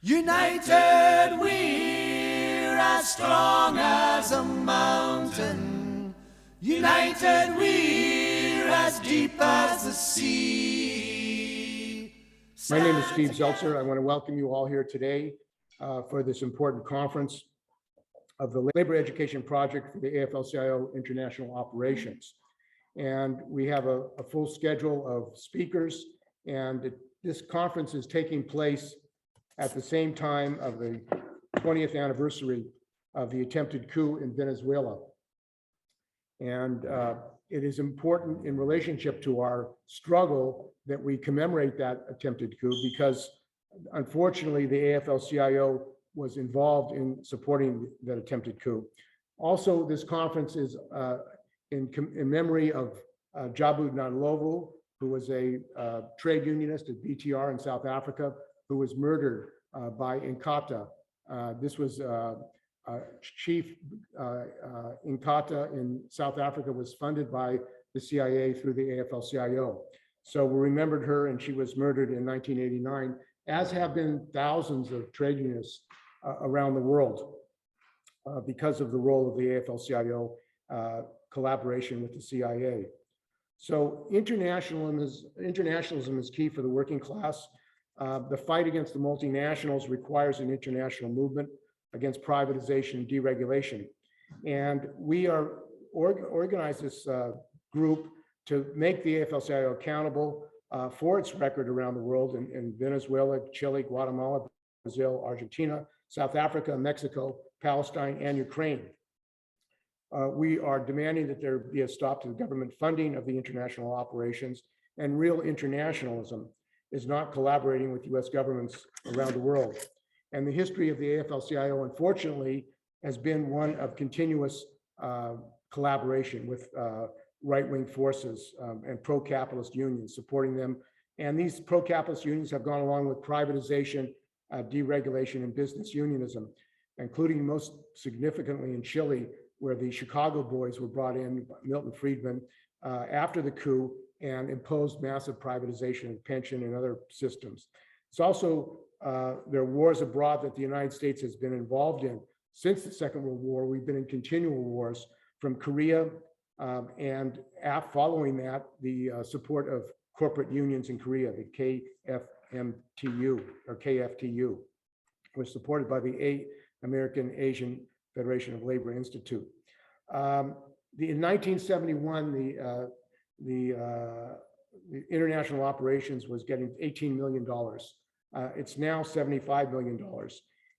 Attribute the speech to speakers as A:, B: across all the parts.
A: United we're as strong as a mountain. United we're as deep as the sea.
B: My name is Steve Zeltzer. I want to welcome you all here today for this important conference of the Labor Education Project for the AFL-CIO International Operations. And we have a full schedule of speakers, and this conference is taking place at the same time of the 20th anniversary of the attempted coup in Venezuela. And it is important in relationship to our struggle that we commemorate that attempted coup, because unfortunately the AFL-CIO was involved in supporting that attempted coup. Also, this conference is in memory of Jabu Nanlovu, who was a trade unionist at BTR in South Africa, who was murdered by Inkatha. This was Chief Inkatha in South Africa was funded by the CIA through the AFL-CIO. So we remembered her, and she was murdered in 1989, as have been thousands of trade unionists around the world because of the role of the AFL-CIO collaboration with the CIA. So internationalism is key for the working class. The fight against the multinationals requires an international movement against privatization and deregulation. And we are organized this group to make the AFL-CIO accountable for its record around the world in Venezuela, Chile, Guatemala, Brazil, Argentina, South Africa, Mexico, Palestine, and Ukraine. We are demanding that there be a stop to the government funding of the international operations, and real internationalism is not collaborating with US governments around the world. And the history of the AFL-CIO, unfortunately, has been one of continuous collaboration with right-wing forces and pro-capitalist unions, supporting them. And these pro-capitalist unions have gone along with privatization, deregulation, and business unionism, including most significantly in Chile, where the Chicago boys were brought in, Milton Friedman, after the coup, and imposed massive privatization of pension and other systems. It's also, there are wars abroad that the United States has been involved in since the Second World War. We've been in continual wars from Korea, and following that, the support of corporate unions in Korea, the KFMTU or KFTU, was supported by the American Asian Federation of Labor Institute. In 1971, the international operations was getting $18 million. It's now $75 million.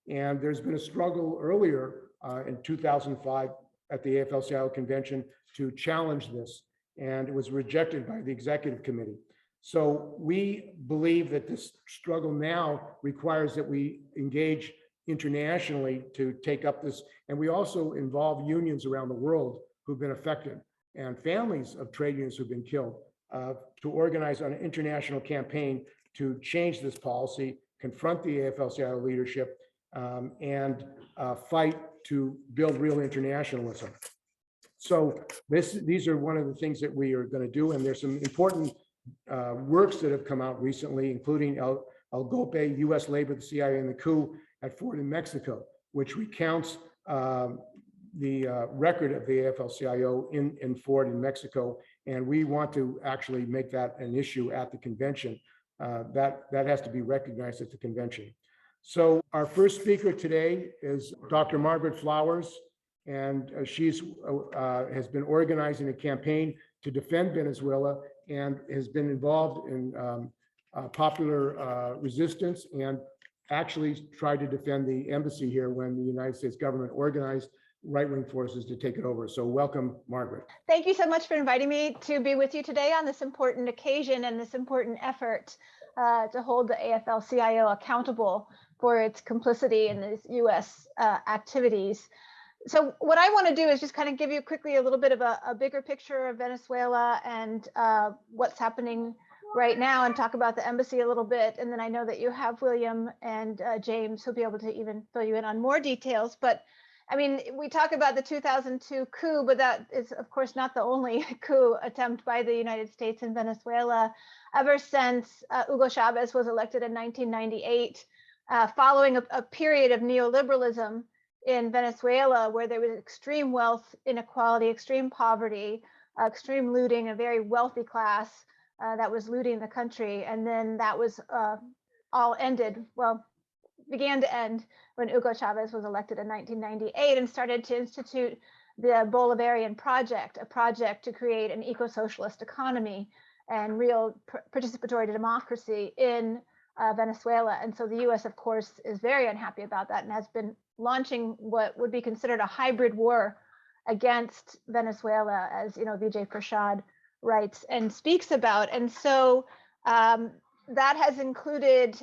B: And there's been a struggle earlier in 2005 at the AFL-CIO convention to challenge this, and it was rejected by the executive committee. So we believe that this struggle now requires that we engage internationally to take up this, and we also involve unions around the world who've been affected, and families of trade unions who've been killed, to organize an international campaign to change this policy, confront the AFL-CIO leadership, and fight to build real internationalism. So these are one of the things that we are going to do, and there's some important works that have come out recently, including El Golpe, U.S. Labor, the CIA, and the Coup at Ford in Mexico, which recounts the record of the AFL-CIO in Ford in Mexico, and we want to actually make that an issue at the convention. That has to be recognized at the convention. So our first speaker today is Dr. Margaret Flowers, and she's has been organizing a campaign to defend Venezuela and has been involved in popular resistance, and actually tried to defend the embassy here when the United States government organized right-wing forces to take it over. So welcome, Margaret.
C: Thank you so much for inviting me to be with you today on this important occasion and this important effort to hold the AFL-CIO accountable for its complicity in these US activities. So what I want to do is just kind of give you quickly a little bit of a bigger picture of Venezuela and what's happening right now, and talk about the embassy a little bit. And then I know that you have William and James who'll be able to even fill you in on more details. But I mean, we talk about the 2002 coup, but that is, of course, not the only coup attempt by the United States in Venezuela. Ever since Hugo Chavez was elected in 1998, following a period of neoliberalism in Venezuela, where there was extreme wealth inequality, extreme poverty, extreme looting, a very wealthy class that was looting the country. And then that was all ended, well, began to end when Hugo Chavez was elected in 1998 and started to institute the Bolivarian project, a project to create an eco-socialist economy and real participatory democracy in Venezuela. And so the US, of course, is very unhappy about that and has been launching what would be considered a hybrid war against Venezuela, as Vijay Prashad writes and speaks about. And so that has included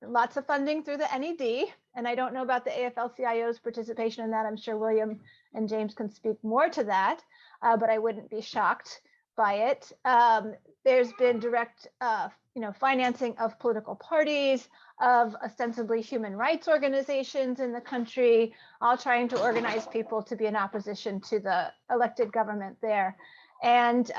C: lots of funding through the NED. And I don't know about the AFL-CIO's participation in that. I'm sure William and James can speak more to that, but I wouldn't be shocked by it. There's been direct financing of political parties, of ostensibly human rights organizations in the country, all trying to organize people to be in opposition to the elected government there. And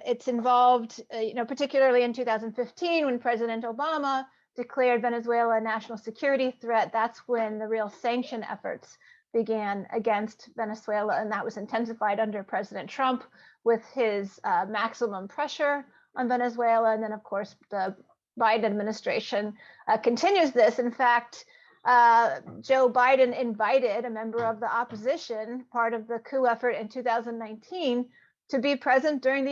C: it's involved, particularly in 2015, when President Obama declared Venezuela a national security threat. That's when the real sanction efforts began against Venezuela, and that was intensified under President Trump with his maximum pressure on Venezuela. And then, of course, the Biden administration continues this. In fact, Joe Biden invited a member of the opposition, part of the coup effort in 2019, to be present during the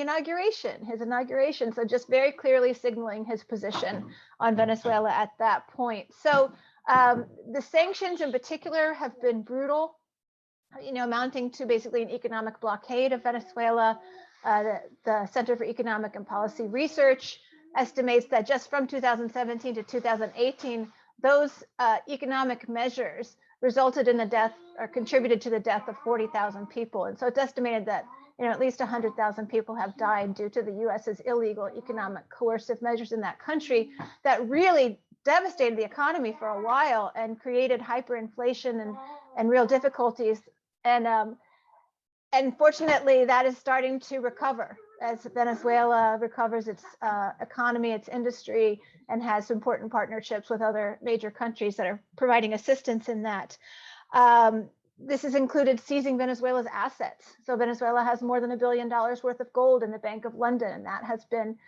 C: his inauguration. So just very clearly signaling his position on Venezuela at that point. So the sanctions in particular have been brutal, amounting to basically an economic blockade of Venezuela. The Center for Economic and Policy Research estimates that just from 2017 to 2018, those economic measures resulted in the death or contributed to the death of 40,000 people. And so it's estimated that at least 100,000 people have died due to the US's illegal economic coercive measures in that country that really devastated the economy for a while and created hyperinflation and real difficulties. And fortunately, that is starting to recover as Venezuela recovers its economy, its industry, and has important partnerships with other major countries that are providing assistance in that. This has included seizing Venezuela's assets. So Venezuela has more than $1 billion worth of gold in the Bank of London, and that has been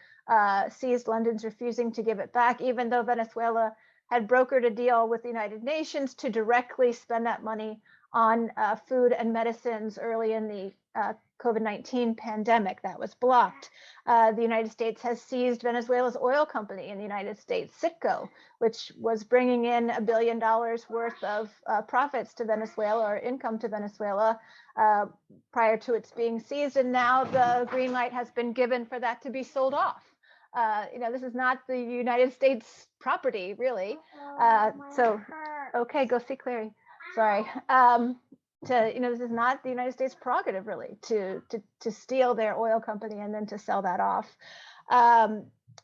C: seized. London's refusing to give it back, even though Venezuela had brokered a deal with the United Nations to directly spend that money on food and medicines early in the COVID-19 pandemic. That was blocked. The United States has seized Venezuela's oil company in the United States, Citgo, which was bringing in $1 billion worth of profits to Venezuela or income to Venezuela prior to its being seized. And now the green light has been given for that to be sold off. This is not the United States property, really. So, okay, go see Clary. Sorry. This is not the United States prerogative, really, to steal their oil company and then to sell that off.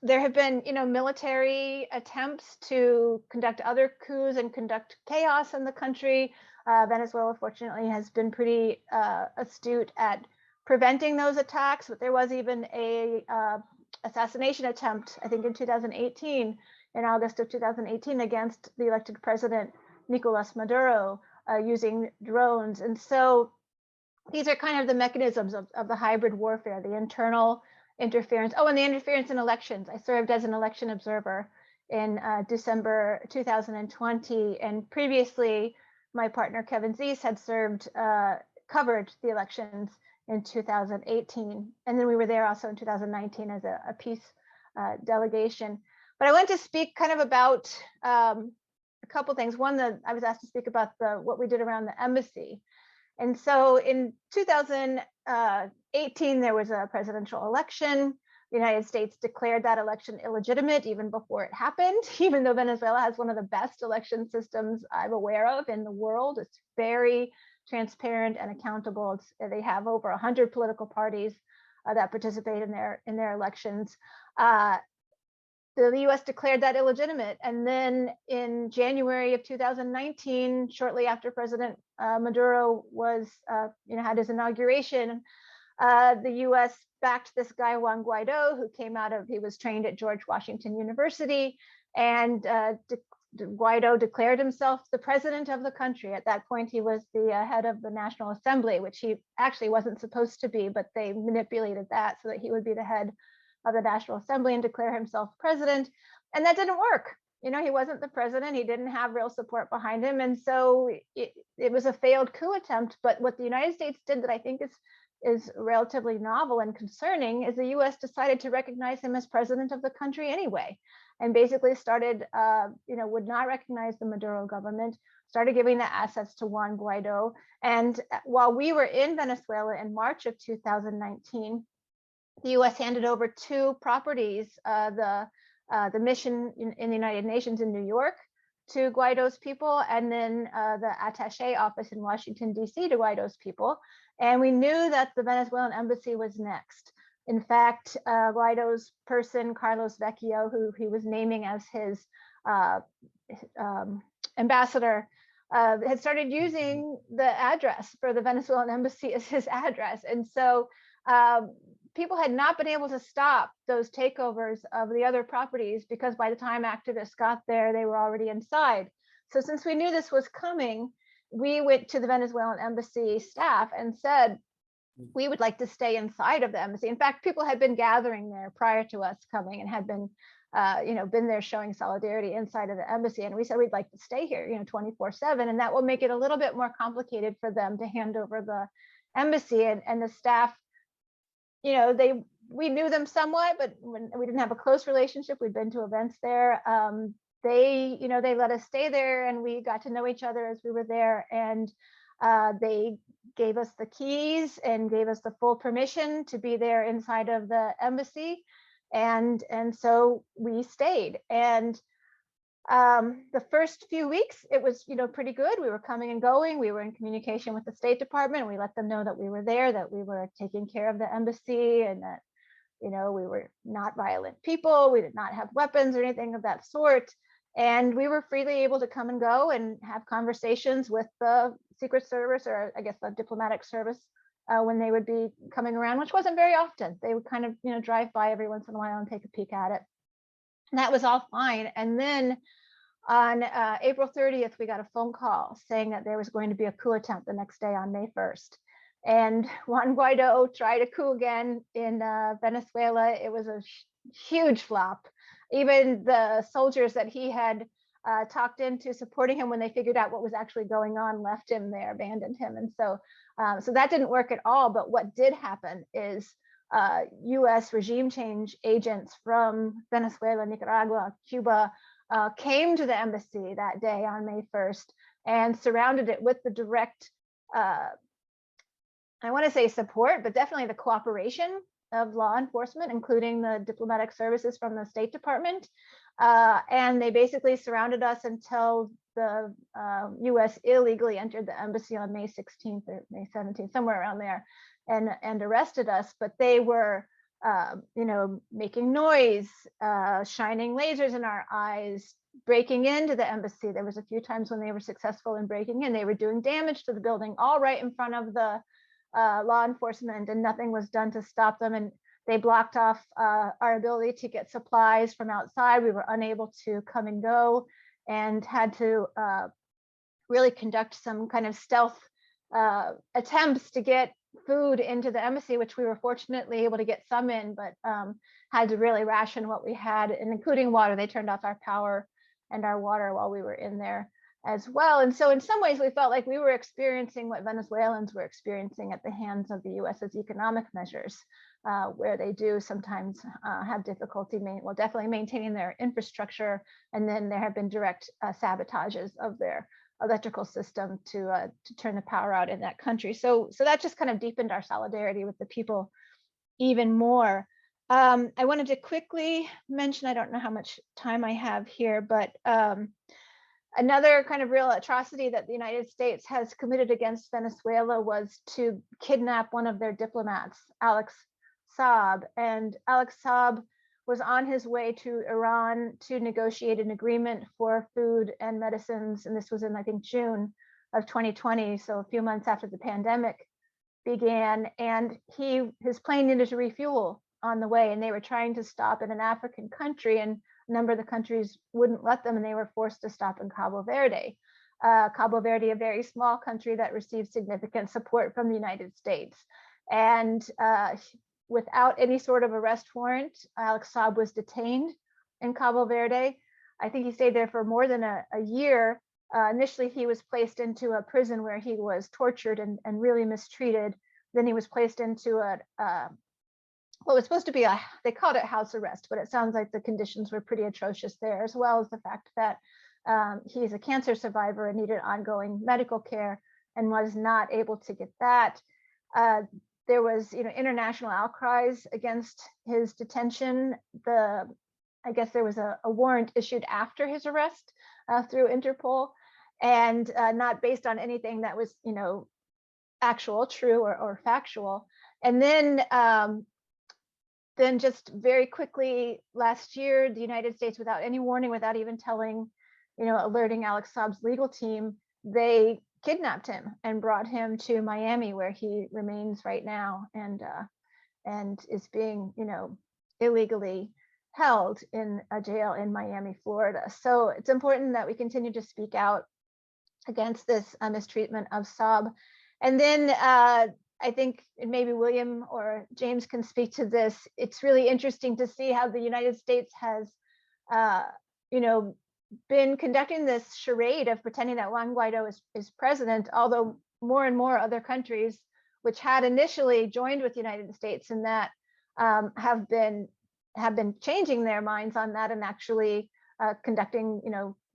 C: There have been, military attempts to conduct other coups and conduct chaos in the country. Venezuela, fortunately, has been pretty astute at preventing those attacks, but there was even a assassination attempt, I think in 2018, in August of 2018, against the elected president, Nicolas Maduro, using drones. And so these are kind of the mechanisms of the hybrid warfare, the internal interference. Oh, and the interference in elections. I served as an election observer in December 2020. And previously, my partner, Kevin Zeese, had covered the elections in 2018. And then we were there also in 2019 as a peace delegation. But I went to speak kind of about a couple things. One, that I was asked to speak about what we did around the embassy. And so in 2018, there was a presidential election. The United States declared that election illegitimate even before it happened, even though Venezuela has one of the best election systems I'm aware of in the world. It's very transparent and accountable. They have over 100 political parties that participate in their elections. The US declared that illegitimate. And then in January of 2019, shortly after President Maduro had his inauguration, the US backed this guy, Juan Guaido, who he was trained at George Washington University, and Guaido declared himself the president of the country. At that point, he was the head of the National Assembly, which he actually wasn't supposed to be, but they manipulated that so that he would be the head of the National Assembly and declare himself president. And that didn't work. You know, he wasn't the president. He didn't have real support behind him. And so it was a failed coup attempt. But what the United States did that I think is relatively novel and concerning is the US decided to recognize him as president of the country anyway, and basically started, would not recognize the Maduro government, started giving the assets to Juan Guaido. And while we were in Venezuela in March of 2019, the US handed over 2 properties, the mission in the United Nations in New York to Guaido's people, and then the attaché office in Washington, D.C. to Guaido's people. And we knew that the Venezuelan embassy was next. In fact, Guaido's person, Carlos Vecchio, who he was naming as his ambassador, had started using the address for the Venezuelan embassy as his address. And so people had not been able to stop those takeovers of the other properties, because by the time activists got there, they were already inside. So since we knew this was coming, we went to the Venezuelan embassy staff and said, we would like to stay inside of the embassy. In fact, people had been gathering there prior to us coming and had been, been there showing solidarity inside of the embassy. And we said, we'd like to stay here, 24/7. And that will make it a little bit more complicated for them to hand over the embassy. And the staff, we knew them somewhat, but when we didn't have a close relationship, we'd been to events there. They let us stay there, and we got to know each other as we were there. And they gave us the keys and gave us the full permission to be there inside of the embassy. And so we stayed. And the first few weeks, it was, pretty good. We were coming and going. We were in communication with the State Department. We let them know that we were there, that we were taking care of the embassy, and that, we were not violent people. We did not have weapons or anything of that sort. And we were freely able to come and go and have conversations with the Secret Service, or I guess the diplomatic service, when they would be coming around, which wasn't very often. They would kind of, drive by every once in a while and take a peek at it. And that was all fine. And then on April 30th, we got a phone call saying that there was going to be a coup attempt the next day on May 1st. And Juan Guaido tried a coup again in Venezuela. It was a huge flop. Even the soldiers that he had talked into supporting him, when they figured out what was actually going on, left him there, abandoned him. And so that didn't work at all. But what did happen is US regime change agents from Venezuela, Nicaragua, Cuba came to the embassy that day on May 1st and surrounded it with the direct, I want to say support, but definitely the cooperation of law enforcement, including the diplomatic services from the State Department. And they basically surrounded us until the US illegally entered the embassy on May 16th or May 17th, somewhere around there, and arrested us. But they were, making noise, shining lasers in our eyes, breaking into the embassy. There was a few times when they were successful in breaking in. They were doing damage to the building, all right in front of the law enforcement, and nothing was done to stop them. And they blocked off our ability to get supplies from outside. We were unable to come and go, and had to really conduct some kind of stealth attempts to get food into the embassy, which we were fortunately able to get some in, but had to really ration what we had, and including water. They turned off our power and our water while we were in there as well. And so in some ways, we felt like we were experiencing what Venezuelans were experiencing at the hands of the US's economic measures, where they do sometimes have difficulty, definitely maintaining their infrastructure. And then there have been direct sabotages of their electrical system to turn the power out in that country. So that just kind of deepened our solidarity with the people even more. I wanted to quickly mention, I don't know how much time I have here, but another kind of real atrocity that the United States has committed against Venezuela was to kidnap one of their diplomats, Alex Saab. And Alex Saab was on his way to Iran to negotiate an agreement for food and medicines. And this was in, I think, June of 2020, so a few months after the pandemic began. And his plane needed to refuel on the way, and they were trying to stop in an African country. And a number of the countries wouldn't let them, and they were forced to stop in Cabo Verde. Cabo Verde, a very small country that received significant support from the United States. And without any sort of arrest warrant, Alex Saab was detained in Cabo Verde. I think he stayed there for more than a year. Initially, he was placed into a prison where he was tortured and really mistreated. Then he was placed into what was supposed to be they called it house arrest, but it sounds like the conditions were pretty atrocious there, as well as the fact that he's a cancer survivor and needed ongoing medical care and was not able to get that. There was, international outcries against his detention. I guess there was a warrant issued after his arrest through Interpol, and not based on anything that was, actual, true, or factual. And then just very quickly last year, the United States, without any warning, without even telling, alerting Alex Saab's legal team, they kidnapped him and brought him to Miami, where he remains right now, and is being, illegally held in a jail in Miami, Florida. So it's important that we continue to speak out against this mistreatment of Saab. And then I think maybe William or James can speak to this. It's really interesting to see how the United States has, been conducting this charade of pretending that Juan Guaido is president, although more and more other countries, which had initially joined with the United States in that, have been changing their minds on that and actually conducting,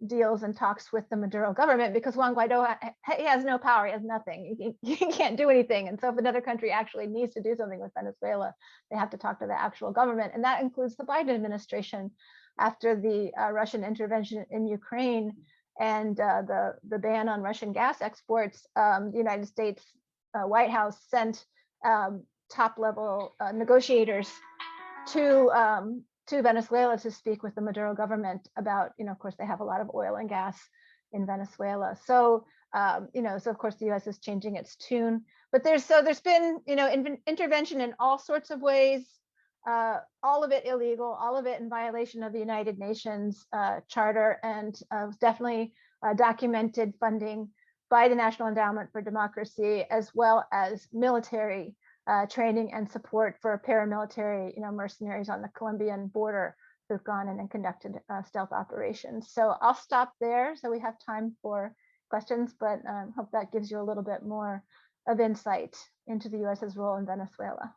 C: deals and talks with the Maduro government, because Juan Guaido, he has no power, he has nothing, he can't do anything. And so if another country actually needs to do something with Venezuela, they have to talk to the actual government. And that includes the Biden administration after the Russian intervention in Ukraine and the ban on Russian gas exports. The United States White House sent top level negotiators to Venezuela to speak with the Maduro government about, of course, they have a lot of oil and gas in Venezuela. So, so of course the U.S. is changing its tune. But there's been, intervention in all sorts of ways, all of it illegal, all of it in violation of the United Nations Charter, and definitely documented funding by the National Endowment for Democracy, as well as military training and support for paramilitary, mercenaries on the Colombian border who've gone in and conducted stealth operations. So I'll stop there so we have time for questions, but hope that gives you a little bit more of insight into the US's role in Venezuela.